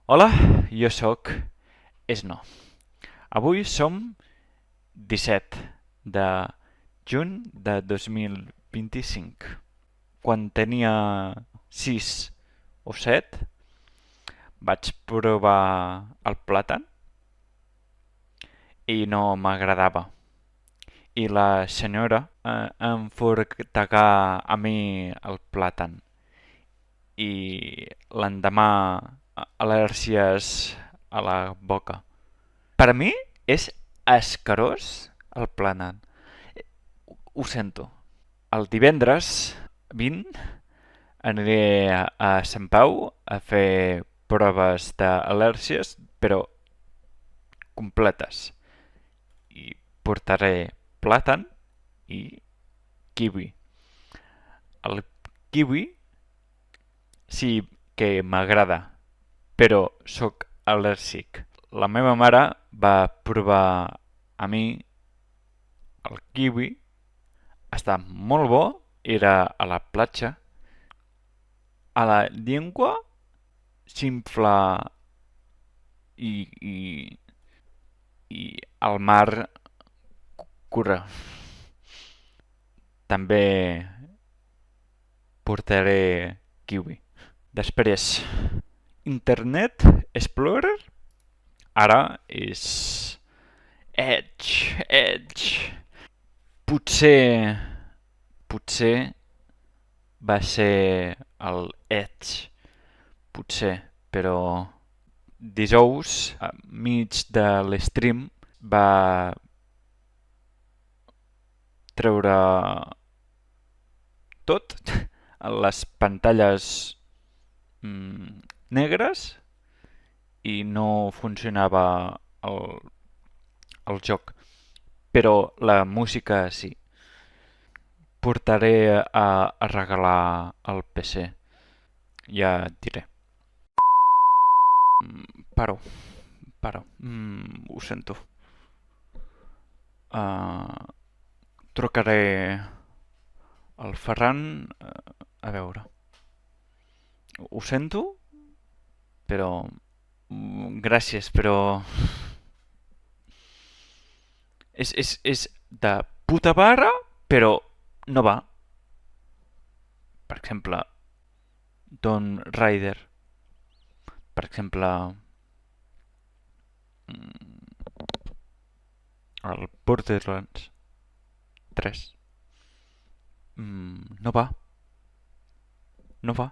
Hola, jo sóc Esno. Avui som 17 de juny de 2025. Quan tenia 6 o 7 vaig provar el plàtan i no m'agradava. I la senyora em fortagà a mi el plàtan i l'endemà al·lèrgies a la boca. Per a mi és escarós el plàtan. Ho sento. El divendres 20 aniré a Sant Pau a fer proves d'al·lèrgies, però completes. I portaré plàtan i kiwi. El kiwi sí que m'agrada, però sóc al·lèrgic. La meva mare va provar a mi el kiwi, està molt bo, era a la platja. A la llengua s'infla i, i, i al mar cura. També portaré kiwi. Després, Internet Explorer ara és Edge. Potser va ser el Edge, potser, però dijous, a mig de l'stream, va treure tot, les pantalles negres i no funcionava el joc, però la música sí. Portaré a regalar el PC, ja et diré. Paro. Ho sento. Uh, Trucaré al Ferran, a veure. Ho sento, però gràcies, però és de puta barra, però no va. Per exemple, Tomb Raider. Per exemple, el Borderlands 3. No va. No va.